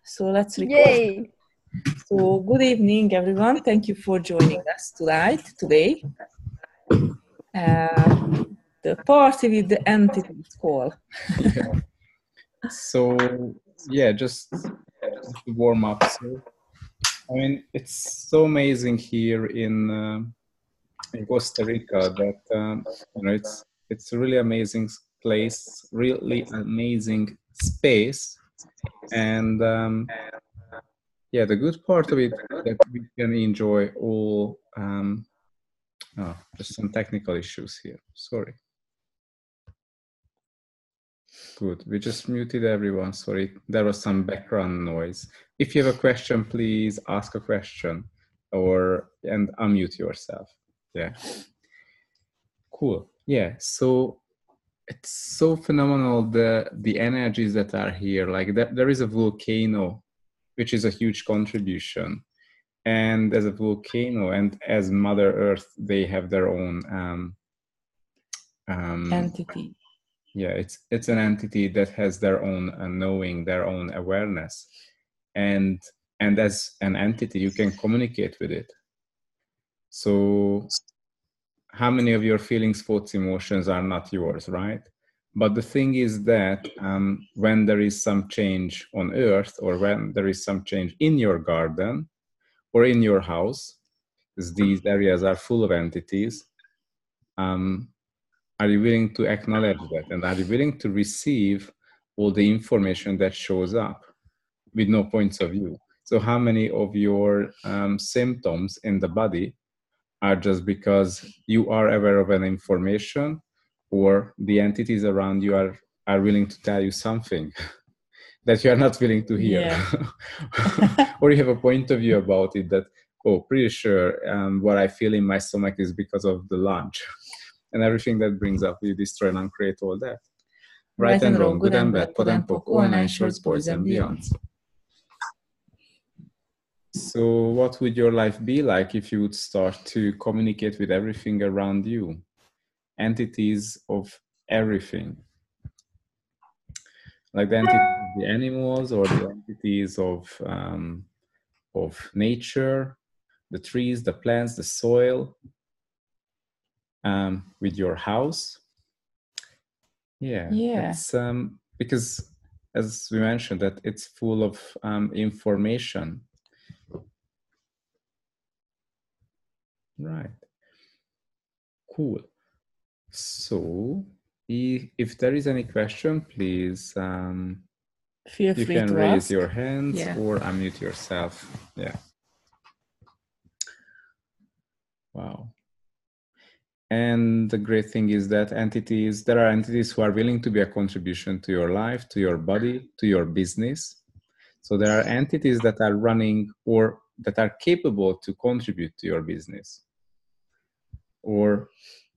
So let's record. Yay! So good evening, everyone. Thank you for joining us today. The party with the entities call. So yeah, just to warm up. So I mean, it's so amazing here in Costa Rica that it's a really amazing place, really amazing space, and yeah, the good part of it that we can enjoy all. Just some technical issues here. Sorry. Good. We just muted everyone. Sorry, there was some background noise. If you have a question, please ask a question and unmute yourself. Yeah. Cool. Yeah. So it's so phenomenal the energies that are here. Like there is a volcano, which is a huge contribution. And as a volcano and as Mother Earth, they have their own Entity. Yeah, it's an entity that has their own knowing, their own awareness, and as an entity, you can communicate with it. So, how many of your feelings, thoughts, emotions are not yours, right? But the thing is that when there is some change on Earth, or when there is some change in your garden or in your house, because these areas are full of entities. Are you willing to acknowledge that? And are you willing to receive all the information that shows up with no points of view? So how many of your symptoms in the body are just because you are aware of an information, or the entities around you are willing to tell you something that you are not willing to hear? Yeah. Or you have a point of view about it that, oh, pretty sure what I feel in my stomach is because of the lunch. And everything that brings up, we destroy and uncreate all that. Right and wrong, good and bad, pod and poc, all nine shorts, boys and beyonds. So what would your life be like if you would start to communicate with everything around you? Entities of everything. Like the entities of the animals, or the entities of nature, the trees, the plants, the soil, with your house. Yeah. It's because, as we mentioned, that it's full of information. Right. Cool. So if there is any question, please feel free you can to raise ask. your hands, Yeah. or unmute yourself. Yeah. Wow. And the great thing is that there are entities who are willing to be a contribution to your life, to your body, to your business. So there are entities that are running or that are capable to contribute to your business. Or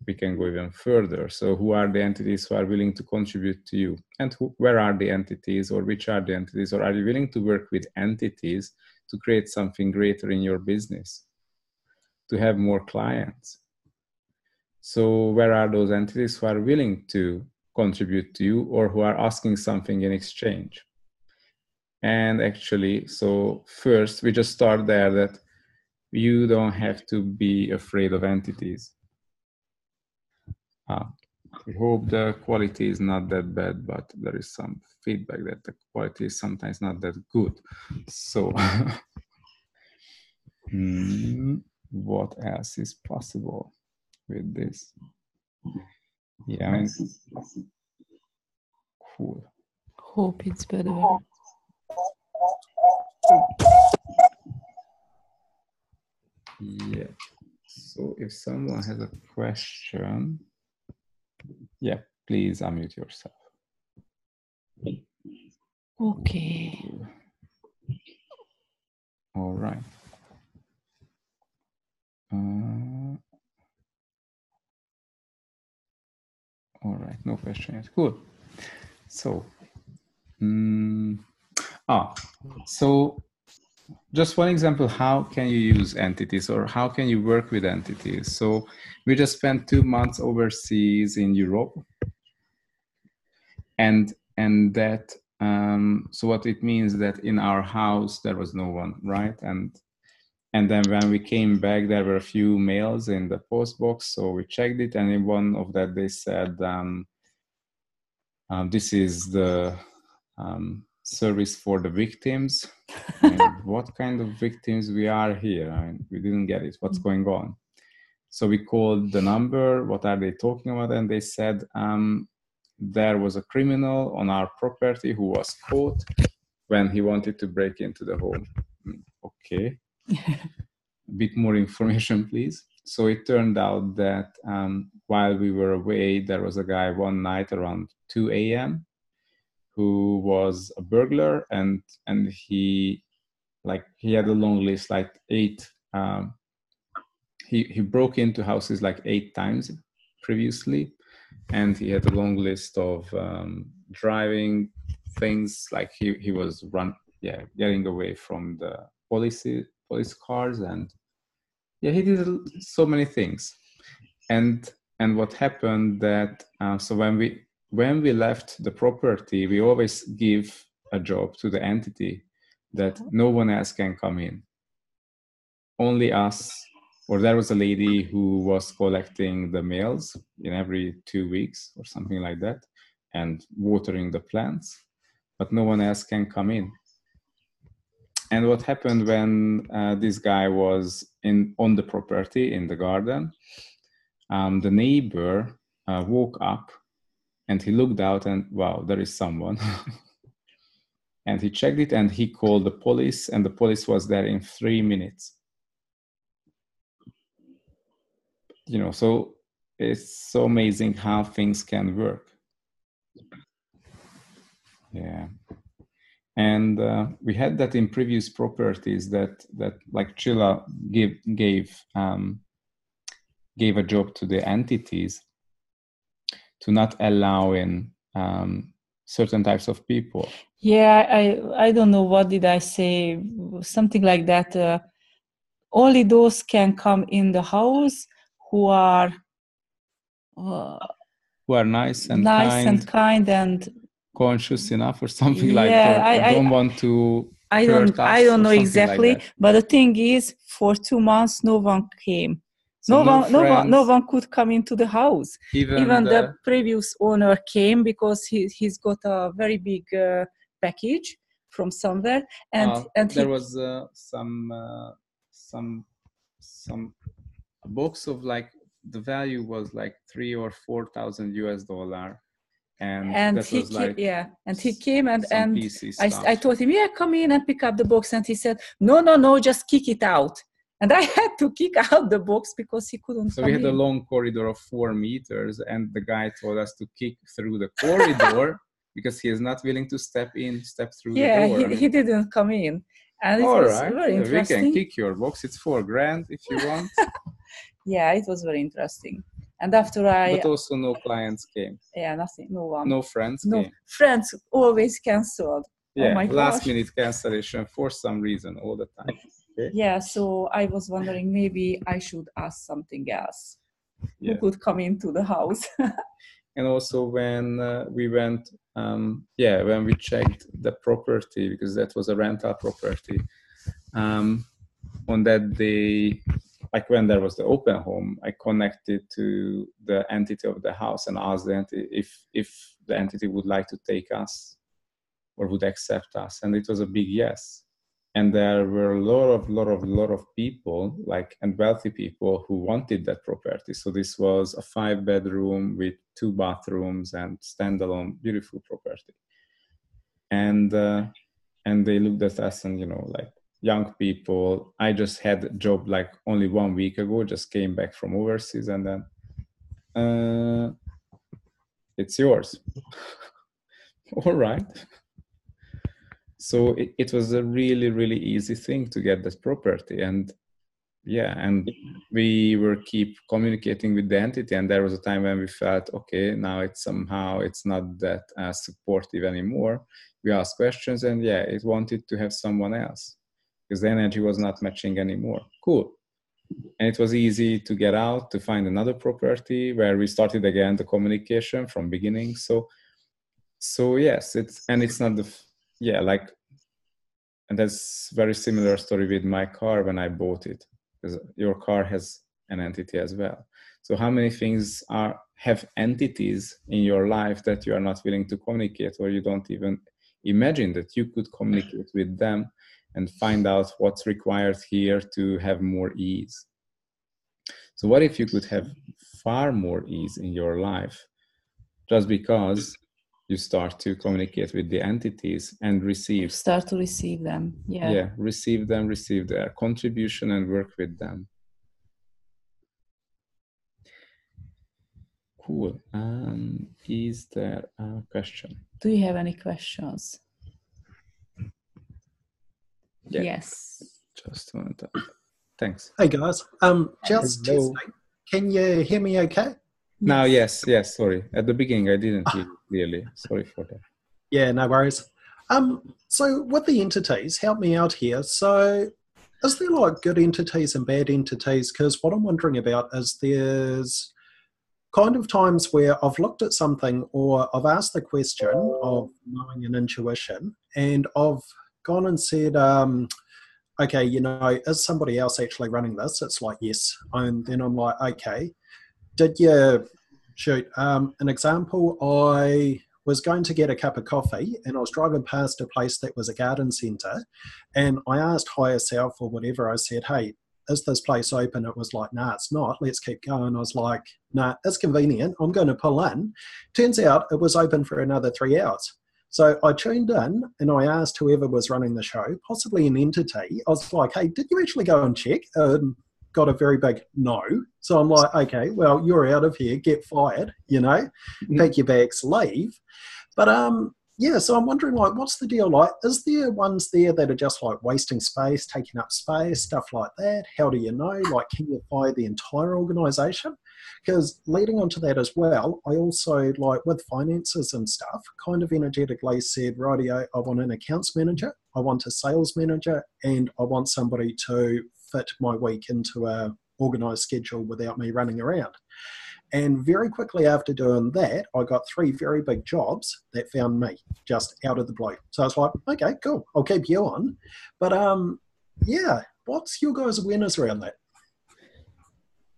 we can go even further. So who are the entities who are willing to contribute to you? And where are the entities, or which are the entities? Or are you willing to work with entities to create something greater in your business, to have more clients? So where are those entities who are willing to contribute to you, or who are asking something in exchange? And actually, so first we just start there, that you don't have to be afraid of entities. I hope the quality is not that bad, but there is some feedback that the quality is sometimes not that good. So what else is possible with this? Yeah, I mean, cool. Hope it's better. Yeah. So if someone has a question, yeah, please unmute yourself. Okay. All right. All right, no question yet. Cool. So, so just one example, how can you use entities, or how can you work with entities? So we just spent 2 months overseas in Europe, and that So what it means that in our house there was no one, right? And then when we came back, there were a few mails in the post box. So we checked it, and in one of that they said, this is the service for the victims. And what kind of victims we are here? I mean, we didn't get it. What's going on? So we called the number. What are they talking about? And they said there was a criminal on our property who was caught when he wanted to break into the home. Okay. A bit more information, please. So it turned out that while we were away, there was a guy one night around 2 a.m. who was a burglar, and he had a long list, like 8. He broke into houses like 8 times previously, and he had a long list of driving things, like he was getting away from the police cars, and he did so many things. And what happened that so when we left the property, we always give a job to the entity that no one else can come in, only us. Or there was a lady who was collecting the mails in every 2 weeks or something like that, and watering the plants, but no one else can come in. And what happened when this guy was on the property in the garden, the neighbor woke up and he looked out and, wow, there is someone. And he checked it and he called the police, and the police was there in 3 minutes. So it's so amazing how things can work. Yeah. And we had that in previous properties that like Chilla gave a job to the entities to not allow in certain types of people. Yeah, I don't know, what did I say? Something like that. Only those can come in the house who are nice and kind and conscious enough, or something like that. I don't want to hurt us. I don't know exactly, like but the thing is, for 2 months no one came. So no one could come into the house. Even the previous owner came, because he's got a very big package from somewhere, and there was some a box of, like, the value was like $3,000 or $4,000, and that was like, and he came, and PC stuff. I told him, come in and pick up the box, and he said, no, just kick it out. And I had to kick out the box because he couldn't come in. So we had a long corridor of 4 meters, and the guy told us to kick through the corridor because he is not willing to step through the door. Yeah, he didn't come in. And it was very interesting. We can kick your box. It's $4,000 if you want. Yeah, it was very interesting. And but also no clients came. Yeah, nothing, no one. No friends came. Friends always canceled. Yeah, oh my last minute cancellation for some reason all the time. Okay. Yeah, so I was wondering, maybe I should ask something else. Who could come into the house? And also when we went, when we checked the property, because that was a rental property, on that day, like when there was the open home, I connected to the entity of the house and asked the entity if the entity would like to take us or would accept us, and it was a big yes. And there were a lot of people, like, and wealthy people who wanted that property. So this was a 5-bedroom with 2 bathrooms and standalone, beautiful property. And they looked at us and, like, young people. I just had a job like only 1 week ago, just came back from overseas, and then it's yours. All right. So it was a really, really easy thing to get this property. And we were keep communicating with the entity, and there was a time when we felt, okay, now it's not that supportive anymore. We asked questions, and it wanted to have someone else because the energy was not matching anymore. Cool. And it was easy to get out, to find another property where we started again the communication from beginning. So So yes, it's not and that's very similar story with my car when I bought it, because your car has an entity as well. So how many things have entities in your life that you are not willing to communicate, or you don't even imagine that you could communicate with them and find out what's required here to have more ease? So what if you could have far more ease in your life just because you start to communicate with the entities and start to receive them? Receive their contribution and work with them. Cool. Is there a question? Do you have any questions? Yes. Just a moment. Thanks. Hey guys. Just testing. Can you hear me okay? Now, yes. Sorry. At the beginning, I didn't hear you clearly. Sorry for that. Yeah, no worries. So with the entities, help me out here. So is there like good entities and bad entities? Because what I'm wondering about is there's kind of times where I've looked at something or I've asked the question of knowing and intuition, and I've gone and said, okay, is somebody else actually running this? It's like, yes. And then I'm like, okay, did you shoot? An example, I was going to get a cup of coffee and I was driving past a place that was a garden centre, and I asked higher self or whatever, I said, hey, is this place open? It was like, nah, it's not. Let's keep going. I was like, nah, it's convenient. I'm going to pull in. Turns out it was open for another 3 hours. So I tuned in and I asked whoever was running the show, possibly an entity. I was like, hey, did you actually go and check? Got a very big no. So I'm like, okay, well, you're out of here. Get fired, pack your bags, leave. But yeah, so I'm wondering, like, what's the deal? Like, is there ones there that are just like wasting space, taking up space, stuff like that? How do you know? Like, can you fire the entire organisation? Because leading on to that as well, I also, like, with finances and stuff, kind of energetically said, rightio, I want an accounts manager, I want a sales manager, and I want somebody to fit my week into a organised schedule without me running around. And very quickly after doing that, I got 3 very big jobs that found me just out of the blue. So I was like, okay, cool, I'll keep you on. But yeah, what's your guys' awareness around that?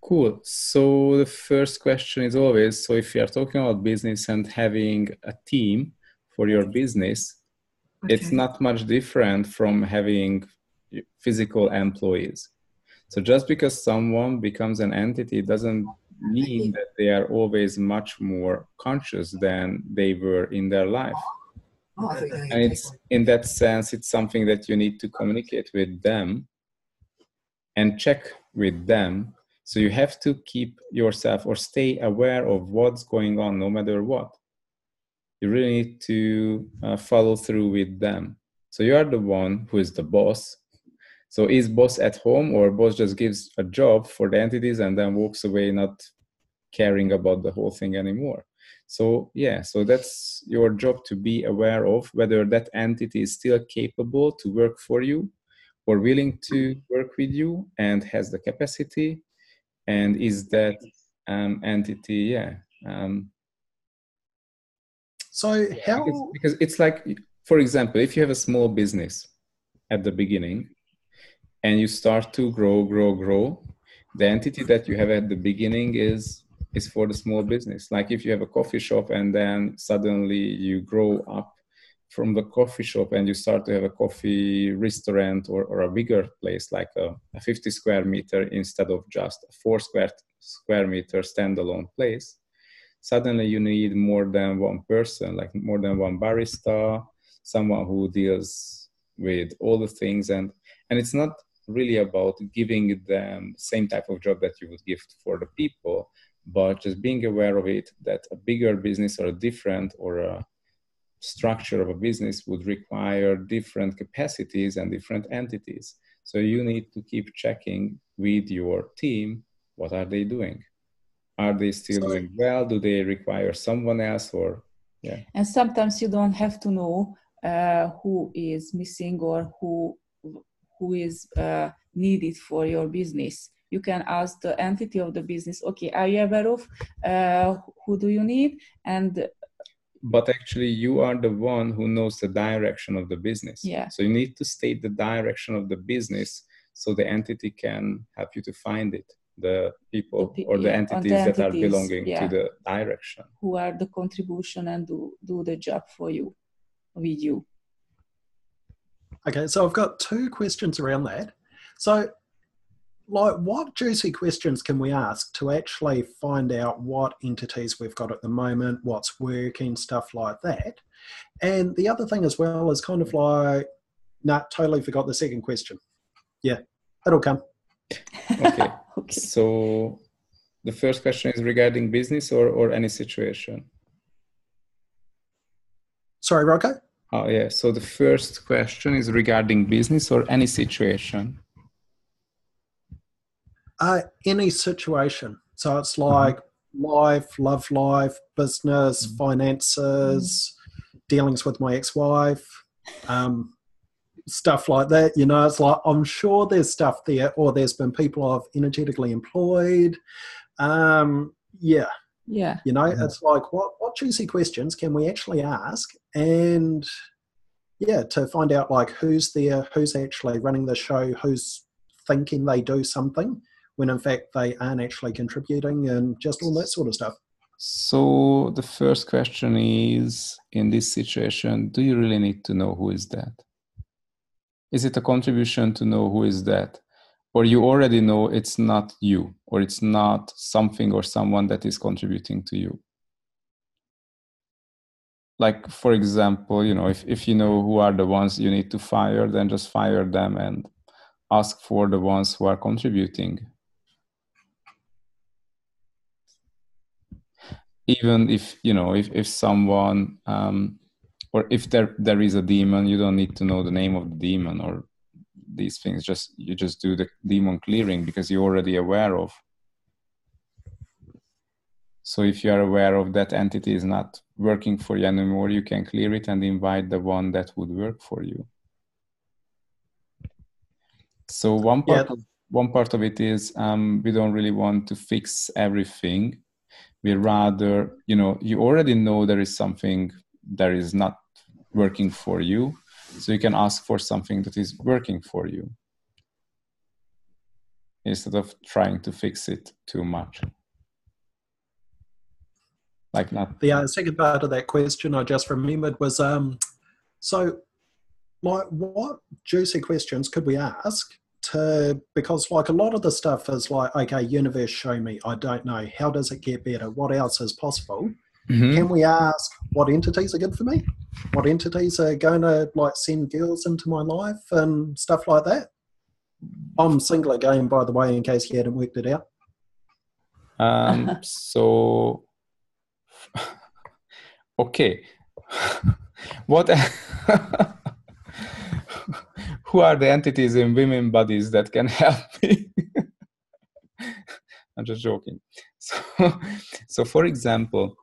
Cool. So the first question is always, so if you are talking about business and having a team for your business, it's not much different from having physical employees. So just because someone becomes an entity doesn't mean that they are always much more conscious than they were in their life. And it's, in that sense, it's something that you need to communicate with them and check with them. So you have to keep yourself or stay aware of what's going on no matter what. You really need to follow through with them. So you are the one who is the boss. So is boss at home, or boss just gives a job for the entities and then walks away not caring about the whole thing anymore? So yeah, so that's your job, to be aware of whether that entity is still capable to work for you or willing to work with you and has the capacity, and is that entity, so how... Because it's like, for example, if you have a small business at the beginning, and you start to grow, the entity that you have at the beginning is for the small business. Like if you have a coffee shop and then suddenly you grow up from the coffee shop and you start to have a coffee restaurant or a bigger place, like a 50 square meter instead of just a 4 square meter standalone place, suddenly you need more than one person, like more than one barista, someone who deals with all the things. And it's not really about giving them the same type of job that you would give for the people, but just being aware of it, that a bigger business or a different or a structure of a business would require different capacities and different entities. So you need to keep checking with your team, what are they doing? Are they still doing well? Do they require someone else? Or yeah. And sometimes you don't have to know who is missing or who is needed for your business. You can ask the entity of the business, okay, are you aware of who do you need? And But actually, you are the one who knows the direction of the business. Yeah. So you need to state the direction of the business so the entity can help you to find it, the people or the entities that are belonging to the direction. Who are the contribution and do the job for you, with you. Okay, so I've got 2 questions around that. So, like, what juicy questions can we ask to actually find out what entities we've got at the moment, what's working, stuff like that? And the other thing as well is kind of like, totally forgot the second question. Yeah, it'll come. Okay. Okay. So the first question is regarding business or any situation? Sorry, Rocco? Oh, yeah. So the first question is regarding business or any situation? Any situation. So it's like life, love life, business, finances, dealings with my ex-wife, stuff like that. You know, it's like, I'm sure there's stuff there, or there's been people I've energetically employed. Yeah. You know, it's like, what juicy questions can we actually ask? And to find out like who's there, who's actually running the show, who's thinking they do something when in fact they aren't actually contributing, and just all that sort of stuff. So the first question is, in this situation, do you really need to know who is that? Is it a contribution to know who is that? Or you already know it's not you, or it's not something or someone that is contributing to you? Like, for example, you know, if you know who are the ones you need to fire, then just fire them and ask for the ones who are contributing. Even if, you know, if someone, or if there is a demon, you don't need to know the name of the demon or these things. You just do the demon clearing because you're already aware of. So if you are aware of that entity is not working for you anymore, you can clear it and invite the one that would work for you. So one part of it is we don't really want to fix everything. We rather, you know, you already know there is something that is not working for you, so you can ask for something that is working for you instead of trying to fix it too much. Like not. The second part of that question I just remembered was, so like what juicy questions could we ask because like a lot of the stuff is like, okay, universe, show me, I don't know, how does it get better, what else is possible? Can we ask what entities are good for me, what entities are going to like send girls into my life and stuff like that? I'm single again, by the way, in case you hadn't worked it out. So okay. What who are the entities in women bodies that can help me? I'm just joking. So for example,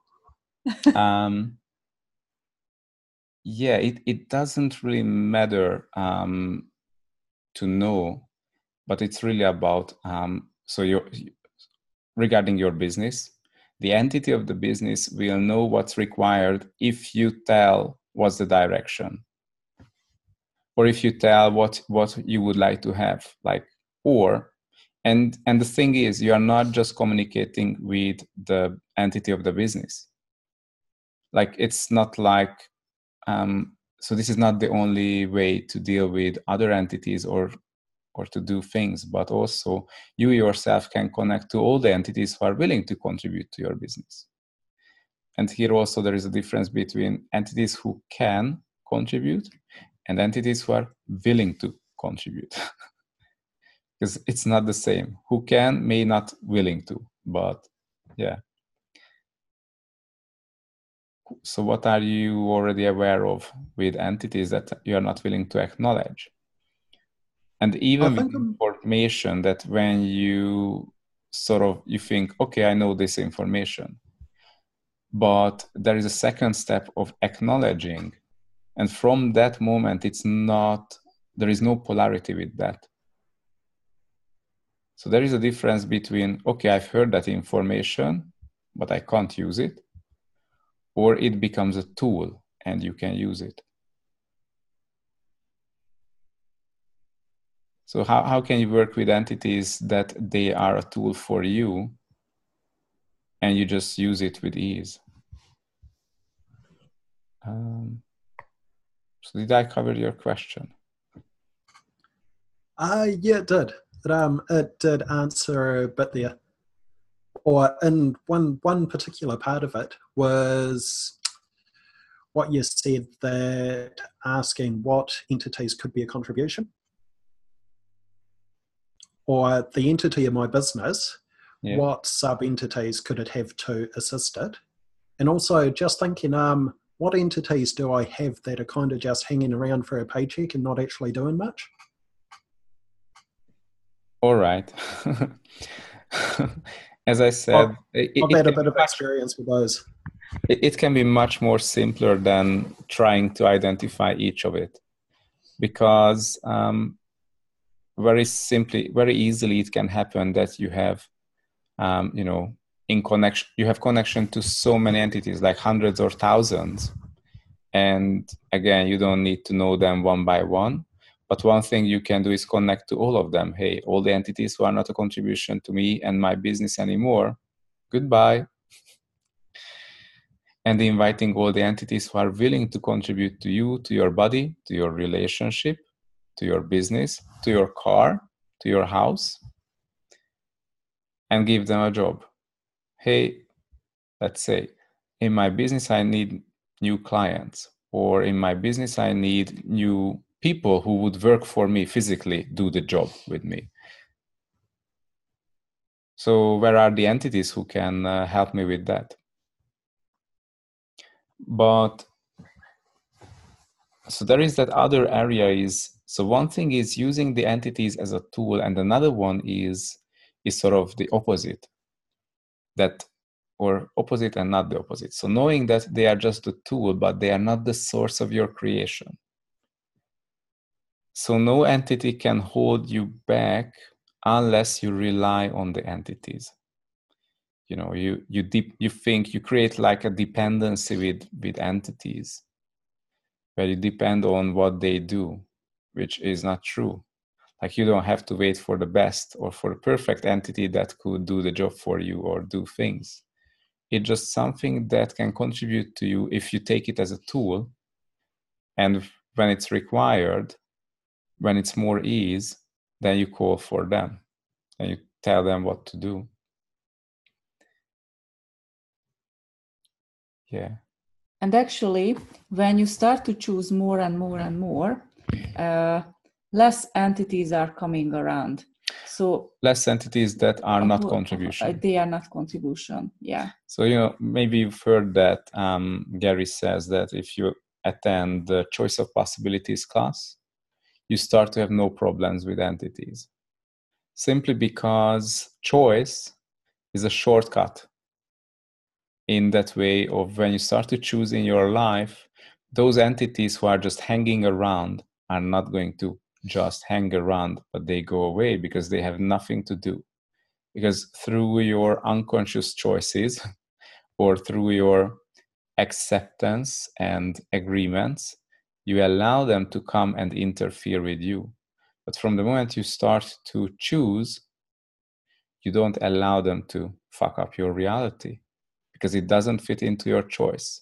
it doesn't really matter to know, but it's really about regarding your business, the entity of the business will know what's required if you tell what's the direction, or if you tell what you would like to have, like, and the thing is, you are not just communicating with the entity of the business. Like, it's not like, so this is not the only way to deal with other entities or to do things, but also you yourself can connect to all the entities who are willing to contribute to your business. And here also there is a difference between entities who can contribute and entities who are willing to contribute. Because it's not the same. Who can may not willing to, but yeah. So what are you already aware of with entities that you are not willing to acknowledge? And even with information that when you you think, okay, I know this information, but there is a second step of acknowledging. And from that moment, there is no polarity with that. So there is a difference between, okay, I've heard that information, but I can't use it. or it becomes a tool and you can use it. So how can you work with entities that they are a tool for you and you just use it with ease? So did I cover your question? Yeah, it did. It did answer a bit there. Or in one particular part of it was what you said, that asking what entities could be a contribution, or the entity of my business, what sub-entities could it have to assist it? And also just thinking, what entities do I have that are kind of just hanging around for a paycheck and not actually doing much? All right. As I said, I've had a bit of experience with those. It can be much more simpler than trying to identify each of it, because very easily it can happen that you have, you have connection to so many entities, like hundreds or thousands. And again, you don't need to know them one by one. But one thing you can do is connect to all of them. Hey, all the entities who are not a contribution to me and my business anymore, goodbye. And inviting all the entities who are willing to contribute to you, to your body, to your relationship, to your business, to your car, to your house, and give them a job. Hey, let's say, in my business, I need new clients, or in my business, I need new people who would work for me physically, do the job with me. So where are the entities who can help me with that? But so there is that other area so one thing is using the entities as a tool, and another one is sort of the opposite, or opposite and not the opposite. So knowing that they are just a tool, but they are not the source of your creation. So no entity can hold you back unless you rely on the entities. You create like a dependency with entities, where you depend on what they do, which is not true. Like, you don't have to wait for the best or for the perfect entity that could do the job for you or do things. It's just something that can contribute to you if you take it as a tool. And when it's required, when it's more ease, then you call for them and you tell them what to do. Yeah. And actually, when you start to choose more and more and more, less entities are coming around. So less entities that are not contribution. They are not contribution, yeah. So, maybe you've heard that Gary says that if you attend the choice of possibilities class, you start to have no problems with entities. Simply because choice is a shortcut. In that way of when you start to choose in your life, those entities who are just hanging around are not going to just hang around, but they go away because they have nothing to do. Because through your unconscious choices or through your acceptance and agreements, you allow them to come and interfere with you. But from the moment you start to choose, you don't allow them to fuck up your reality, because it doesn't fit into your choice.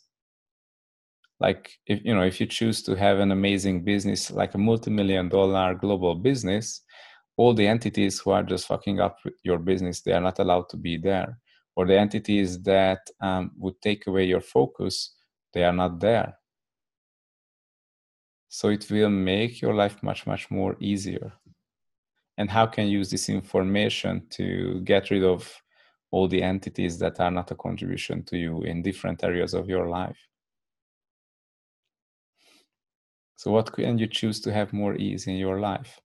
Like, if you choose to have an amazing business, like a multi-million-dollar global business, all the entities who are just fucking up your business, they are not allowed to be there. Or the entities that would take away your focus, they are not there. So it will make your life much, much more easier. And how can you use this information to get rid of all the entities that are not a contribution to you in different areas of your life? So what can you choose to have more ease in your life?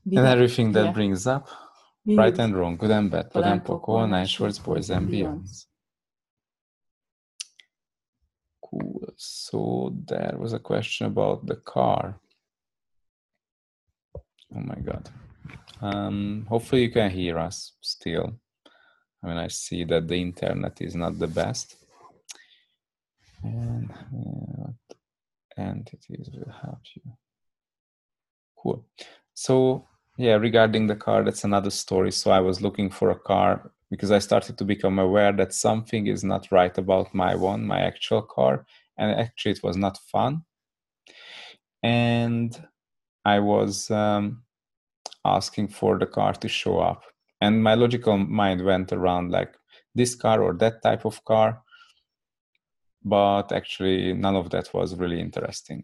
And everything that brings up, right and wrong, good and bad, pod and pokol, nice words, boys and beyonds. Cool. So there was a question about the car. Oh my God. Hopefully you can hear us still. I mean, I see that the internet is not the best. And what entities will help you? Cool. So yeah, regarding the car, that's another story. So I was looking for a car because I started to become aware that something is not right about my actual car, and actually it was not fun. And I was asking for the car to show up, and my logical mind went around like this car or that type of car, but actually none of that was really interesting.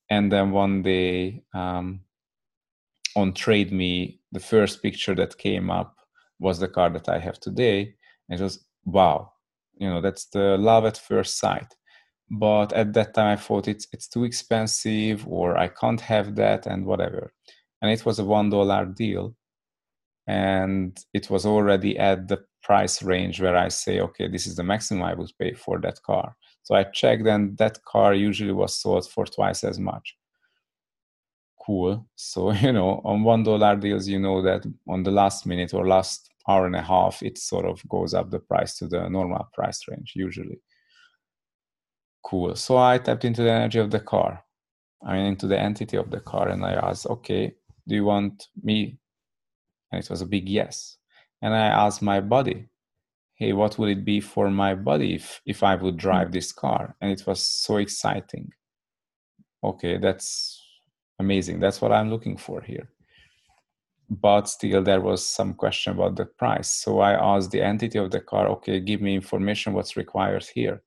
And then one day on Trade Me, the first picture that came up was the car that I have today. And it was, wow, that's the love at first sight. But at that time I thought it's too expensive, or I can't have that, and whatever. And it was a $1 deal. And it was already at the price range where I say, okay, this is the maximum I would pay for that car. So I checked, and that car usually was sold for twice as much. Cool. So, on $1 deals, that on the last minute or last hour and a half, it sort of goes up the price to the normal price range, usually. Cool. So I tapped into the energy of the car. Into the entity of the car, and I asked, okay, do you want me? And it was a big yes. And I asked my body, hey, what would it be for my body if I would drive this car? And it was so exciting. Okay, that's amazing. That's what I'm looking for here. But still, there was some question about the price. So I asked the entity of the car, okay, give me information what's required here.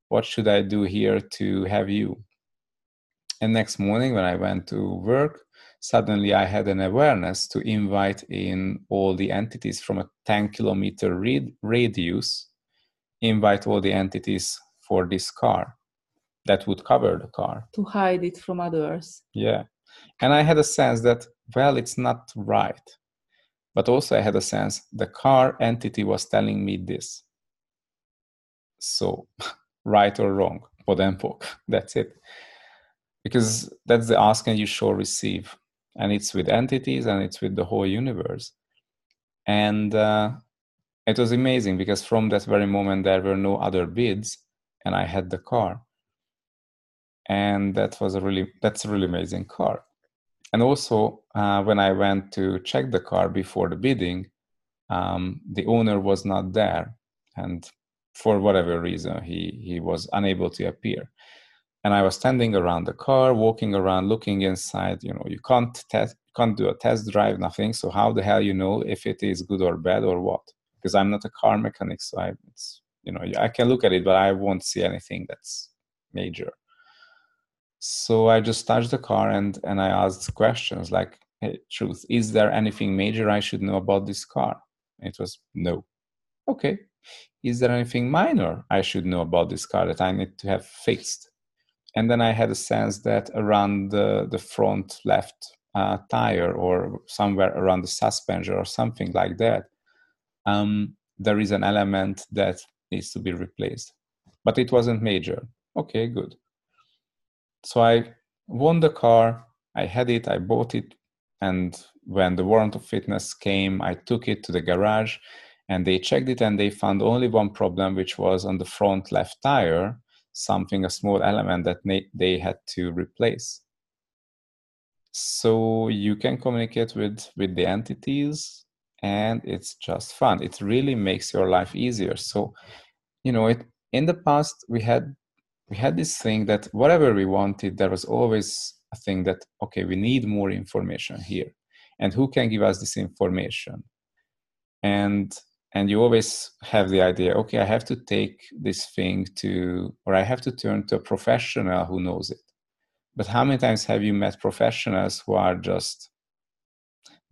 What should I do here to have you? And next morning when I went to work, suddenly I had an awareness to invite in all the entities from a 10-kilometer radius, invite all the entities for this car that would cover the car. To hide it from others. Yeah. And I had a sense that, well, it's not right. But also I had a sense the car entity was telling me this. So, right or wrong, podempok, that's it. Because that's the ask and you shall receive. And it's with entities and it's with the whole universe. And it was amazing because from that very moment there were no other bids and I had the car. And that's a really amazing car. And also when I went to check the car before the bidding, the owner was not there. And for whatever reason, he was unable to appear. And I was standing around the car, walking around, looking inside. You can't do a test drive, nothing. So how the hell you know if it is good or bad or what? Because I'm not a car mechanic, so I can look at it, but I won't see anything that's major. So I just touched the car and I asked questions like, hey, truth, is there anything major I should know about this car? And it was no. Okay. Is there anything minor I should know about this car that I need to have fixed? And then I had a sense that around the front left tire or somewhere around the suspension or something like that, there is an element that needs to be replaced. But it wasn't major. Okay, good. So I won the car, I had it, I bought it, and when the warrant of fitness came, I took it to the garage and they checked it and they found only one problem, which was on the front left tire, a small element that they had to replace. So you can communicate with the entities and it's just fun. It really makes your life easier. So, in the past we had this thing that whatever we wanted, there was always a thing that, okay, we need more information here. And who can give us this information? And you always have the idea, okay, I have to take this thing or I have to turn to a professional who knows it. But how many times have you met professionals who are just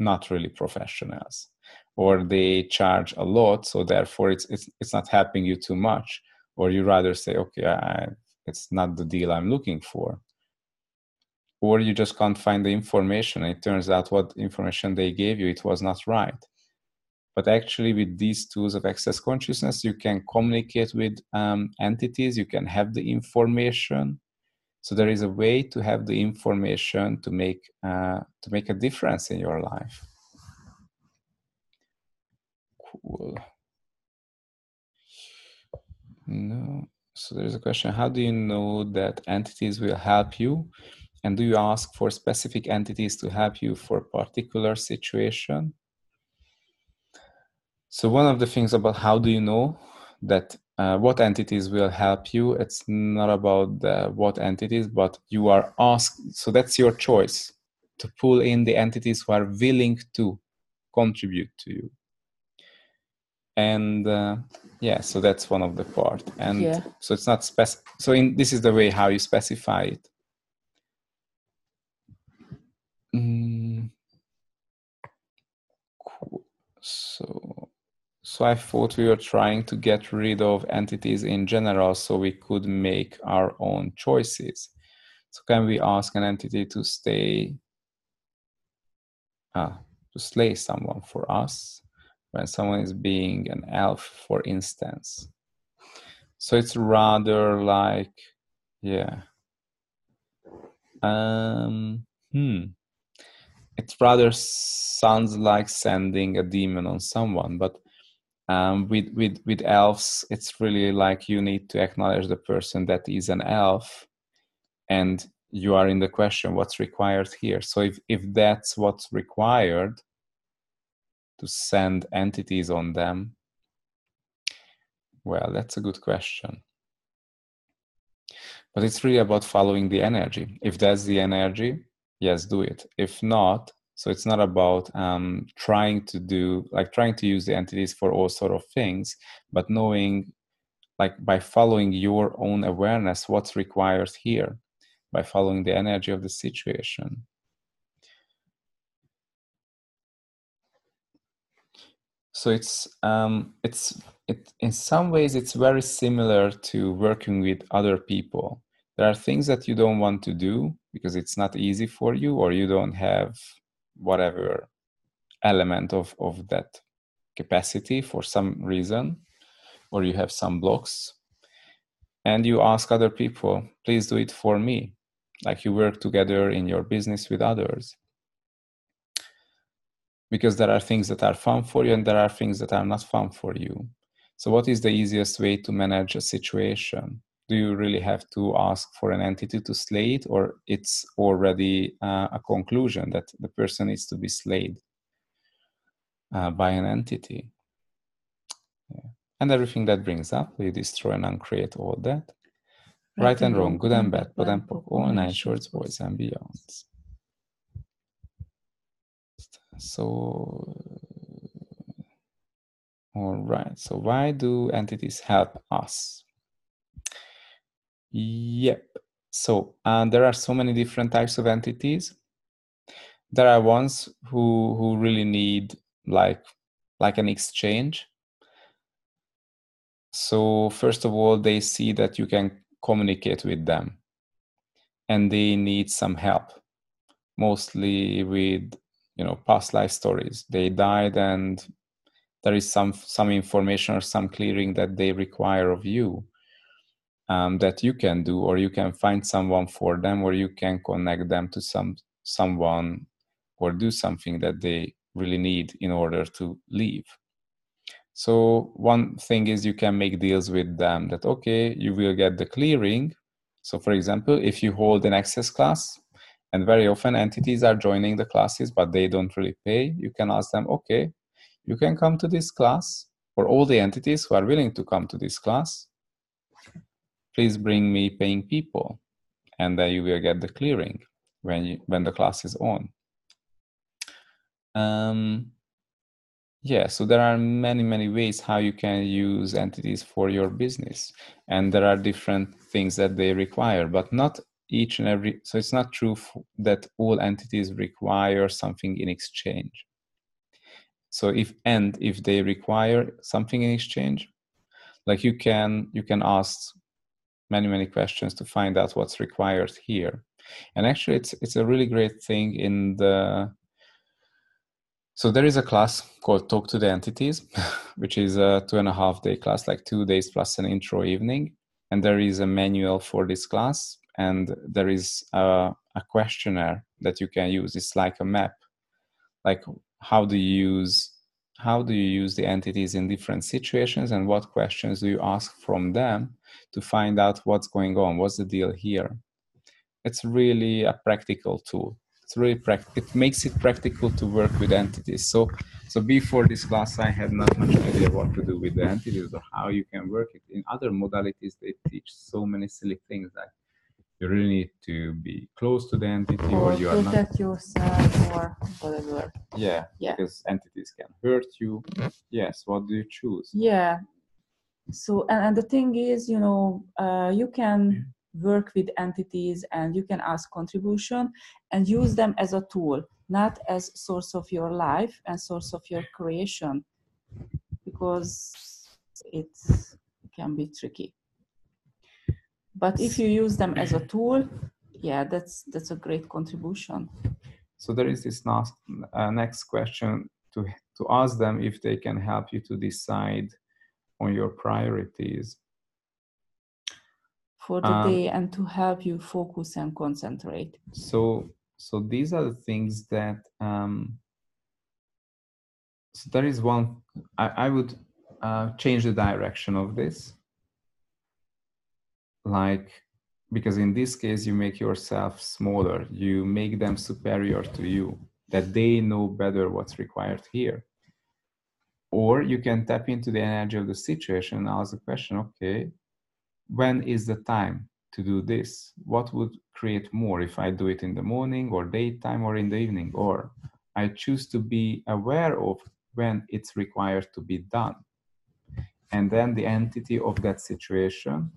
not really professionals? Or they charge a lot, so therefore it's not helping you too much. Or you rather say, okay, it's not the deal I'm looking for. Or you just can't find the information. It turns out what information they gave you, it was not right. But actually with these tools of access consciousness, you can communicate with entities, you can have the information. So there is a way to have the information to make a difference in your life. Cool. No. So there's a question, how do you know that entities will help you? And do you ask for specific entities to help you for a particular situation? So one of the things about how do you know that what entities will help you, it's not about what entities, but you are asked, so that's your choice, to pull in the entities who are willing to contribute to you. And so that's one of the part. And so it's not this is the way how you specify it. Cool. So I thought we were trying to get rid of entities in general so we could make our own choices. So can we ask an entity to slay someone for us when someone is being an elf, for instance? So it's rather like, it rather sounds like sending a demon on someone, but with elves, it's really like you need to acknowledge the person that is an elf, and you are in the question, what's required here? So if that's what's required to send entities on them, well, that's a good question. But it's really about following the energy. If that's the energy, yes, do it. If not, so it's not about trying to use the entities for all sort of things, but knowing, like, by following your own awareness, what's required here, by following the energy of the situation. So it's in some ways it's very similar to working with other people. There are things that you don't want to do because it's not easy for you, or you don't have whatever element of that capacity for some reason, or you have some blocks, and you ask other people, please do it for me. Like, you work together in your business with others, because there are things that are fun for you and there are things that are not fun for you. So what is the easiest way to manage a situation? Do you really have to ask for an entity to slay it, or it's already a conclusion that the person needs to be slayed by an entity? And everything that brings up, we destroy and uncreate all that. Right and wrong, good and bad, pod and poc, all nine shorts, boys and beyonds. So, all right. So why do entities help us? Yep. So there are so many different types of entities. There are ones who really need like an exchange. So first of all, they see that you can communicate with them, and they need some help, mostly with past life stories. They died, and there is some information or some clearing that they require of you, that you can do, or you can find someone for them, or you can connect them to someone, or do something that they really need in order to leave. So one thing is you can make deals with them that, okay, you will get the clearing. So for example, if you hold an access class, and very often entities are joining the classes, but they don't really pay, you can ask them, okay, you can come to this class, or all the entities who are willing to come to this class, please bring me paying people, and then you will get the clearing when the class is on. So there are many ways how you can use entities for your business, and there are different things that they require, but not each and every. So it's not true that all entities require something in exchange. So if they require something in exchange, like you can ask many questions to find out what's required here. And actually it's a really great thing in the. So there is a class called Talk to the Entities, which is a 2.5-day class, like 2 days plus an intro evening. And there is a manual for this class, and there is a questionnaire that you can use. It's like a map, like how do you how do you use the entities in different situations, and what questions do you ask from them to find out what's going on, what's the deal here. It's really a practical tool. It's really it makes it practical to work with entities. So before this class, I had not much idea what to do with the entities or how you can work it. In other modalities, they teach so many silly things like you really need to be close to the entity, or you are not. Protect yourself or whatever. Yeah, because entities can hurt you. Yes, what do you choose? Yeah. So, and the thing is, you can work with entities and you can ask contribution and use them as a tool, not as source of your life and source of your creation, because it can be tricky. But if you use them as a tool, yeah, that's a great contribution. So there is this next question to ask them if they can help you to decide on your priorities for the day and to help you focus and concentrate. So these are the things that so there is one I would change the direction of this, like, because in this case you make yourself smaller, you make them superior to you, that they know better what's required here. Or you can tap into the energy of the situation and ask the question, okay, when is the time to do this? What would create more if I do it in the morning or daytime or in the evening? Or I choose to be aware of when it's required to be done. And then the entity of that situation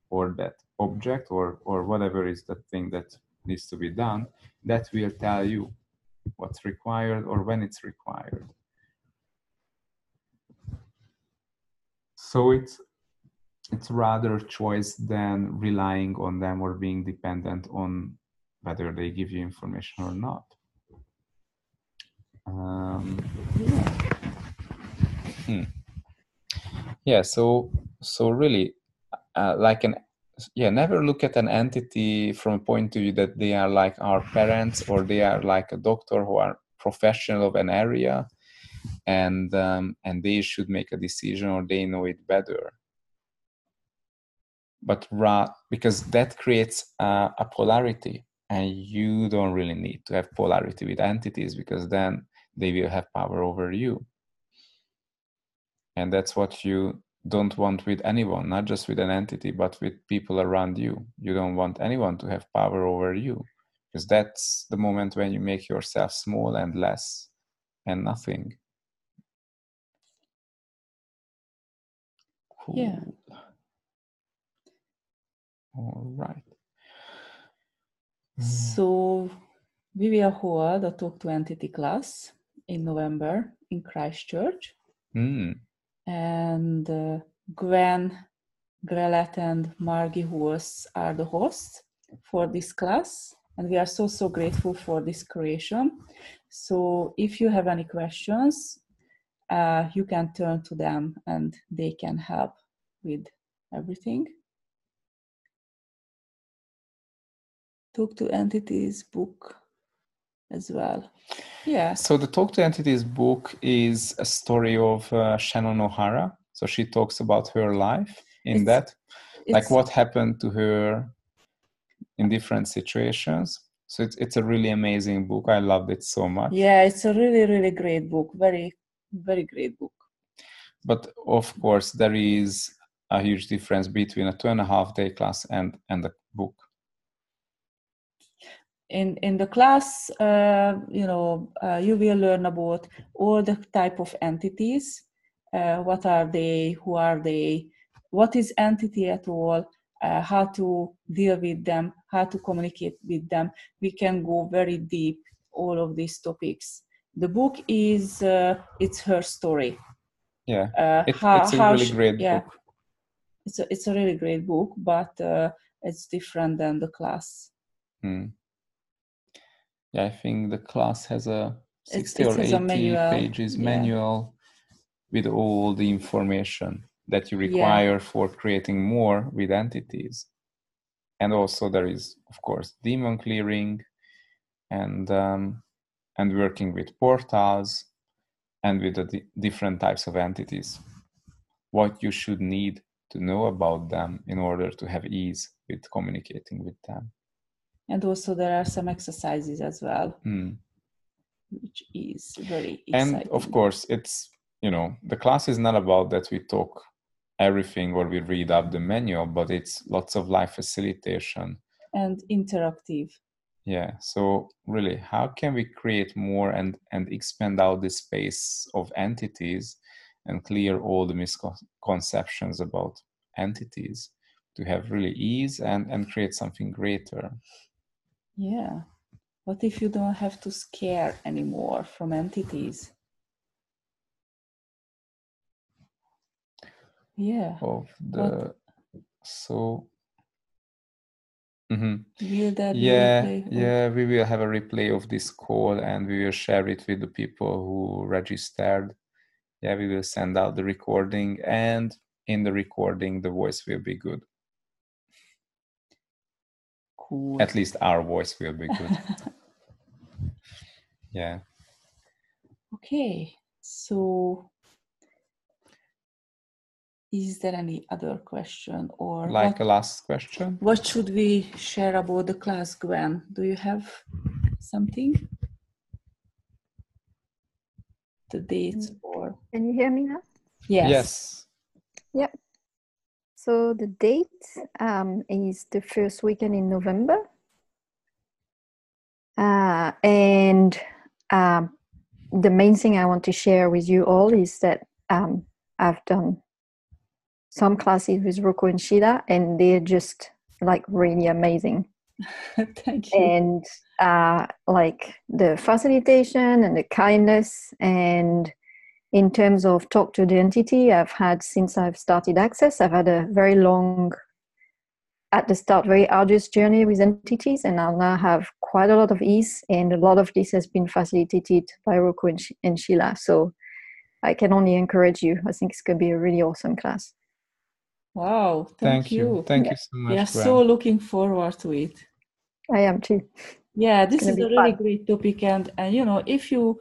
or that object or whatever is the thing that needs to be done, that will tell you what's required or when it's required. So it's rather choice than relying on them or being dependent on whether they give you information or not. Yeah, so really, never look at an entity from a point of view that they are like our parents or they are like a doctor who are professional of an area and they should make a decision or they know it better. But because that creates a polarity, and you don't really need to have polarity with entities, because then they will have power over you. And that's what you don't want with anyone, not just with an entity, but with people around you. You don't want anyone to have power over you, because that's the moment when you make yourself small and less and nothing. Cool. Yeah. All right. So we will hold a Talk to Entity class in November in Christchurch. And Gwen, Grelet, and Margie Hulse are the hosts for this class. And we are so grateful for this creation. So if you have any questions, you can turn to them and they can help with everything. Talk to Entities book as well. Yeah. So the Talk to Entities book is a story of Shannon O'Hara. So she talks about her life in that, like what happened to her in different situations. So it's a really amazing book. I loved it so much. Yeah, it's a really great book. Very great book. But of course, there is a huge difference between a 2.5-day class and the book. In the class, you will learn about all the type of entities. What are they? Who are they? What is entity at all? How to deal with them? How to communicate with them? We can go very deep all of these topics. The book is it's her story. Yeah, it's a really great book. It's a really great book, but it's different than the class. Yeah, I think the class has a 60 or 80 pages manual with all the information that you require for creating more with entities. And also there is, of course, demon clearing and working with portals and with the different types of entities, what you should need to know about them in order to have ease with communicating with them. And also there are some exercises as well, which is very exciting. And of course, it's, the class is not about that we talk everything or we read up the manual, but it's lots of live facilitation. And interactive. Yeah, so really, how can we create more and expand out the space of entities and clear all the misconceptions about entities to have really ease and create something greater? Yeah. What if you don't have to scare anymore from entities? Yeah. Will there be a replay? We will have a replay of this call and we will share it with the people who registered. Yeah, we will send out the recording, and in the recording the voice will be good. Cool. At least our voice will be good. Yeah. Okay, so is there any other question or a last question? What should we share about the class, Gwen? Do you have something? The dates or? Can you hear me now? Yes. Yep. So the date is the first weekend in November. And the main thing I want to share with you all is that I've done some classes with Rocco and Sheila, and they're just like really amazing. Thank you. And like the facilitation and the kindness, and in terms of talk to the entity, I've had, since I've started Access, I've had a very long, at the start, very arduous journey with entities, and I'll now have quite a lot of ease, and a lot of this has been facilitated by Rocco and Sheila. So I can only encourage you. I think it's going to be a really awesome class. Wow, thank you. Thank you so much. We are so looking forward to it. I am too. Yeah, this is a really great topic, and if you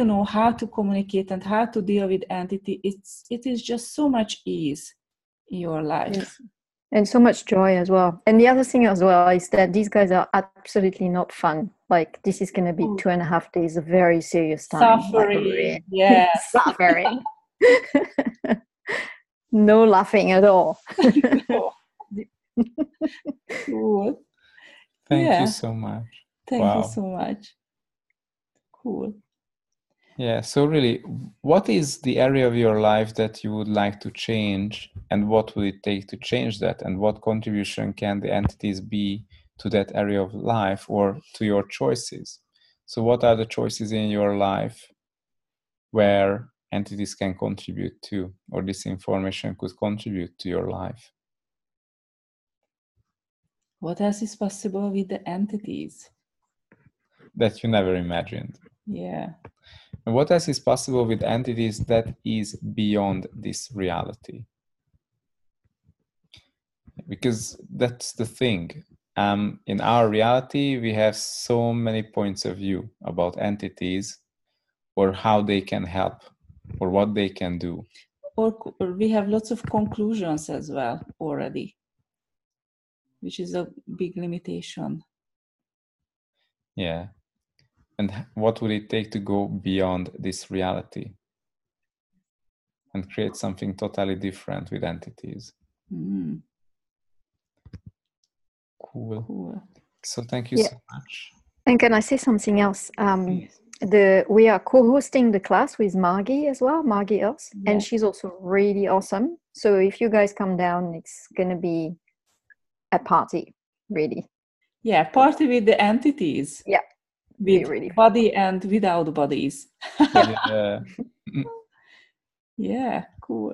know how to communicate and how to deal with entity, it is just so much ease in your life. Yes. And so much joy as well. And the other thing as well is that these guys are absolutely not fun. Like, this is going to be 2.5 days of very serious time. Suffering. Yeah. Suffering. No laughing at all. Cool. Thank you so much. Thank you so much. Cool. Yeah, so really, what is the area of your life that you would like to change, and what will it take to change that, and what contribution can the entities be to that area of life or to your choices? So what are the choices in your life where entities can contribute to, or this information could contribute to your life? What else is possible with the entities? That you never imagined. Yeah. And what else is possible with entities that is beyond this reality? Because that's the thing. In our reality, we have so many points of view about entities, or how they can help, or what they can do. Or we have lots of conclusions as well already, which is a big limitation. Yeah. And what would it take to go beyond this reality and create something totally different with entities? Cool. So thank you so much. And can I say something else? We are co-hosting the class with Margie as well, Margie Els, and she's also really awesome. So if you guys come down, it's going to be a party, really. Yeah, party with the entities. Yeah. With really body and without bodies. Yeah, cool.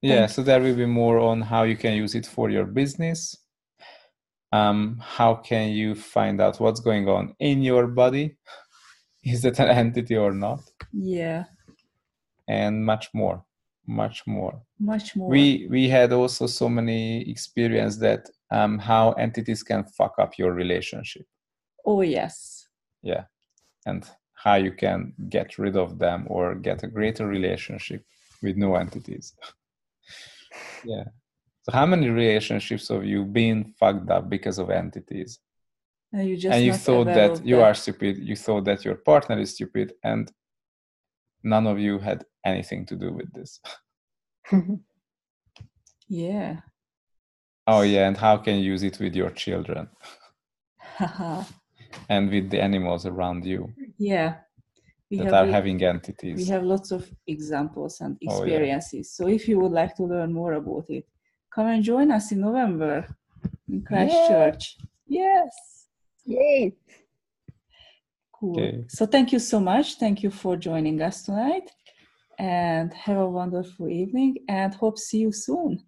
Yeah, so there will be more on how you can use it for your business. How can you find out what's going on in your body? Is that an entity or not? Yeah. And much more. Much more. We had also so many experience that how entities can fuck up your relationship. Oh, yes. Yeah. And how you can get rid of them or get a greater relationship with no entities. Yeah. So how many relationships have you been fucked up because of entities? And you thought that you are stupid, you thought that your partner is stupid, and none of you had anything to do with this. Yeah. Oh yeah, and how can you use it with your children? And with the animals around you. Yeah. That are having entities. We have lots of examples and experiences. So if you would like to learn more about it, come and join us in November in Christchurch. Yes. Yay. Cool. Okay. So thank you so much. Thank you for joining us tonight. And have a wonderful evening, and hope see you soon.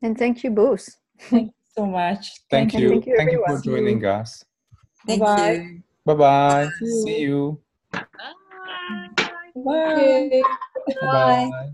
And thank you both. Thank you so much. Thank you. Thank you, Thank you everyone. for joining us. Bye-bye. Bye-bye. See you. Bye. Bye-bye.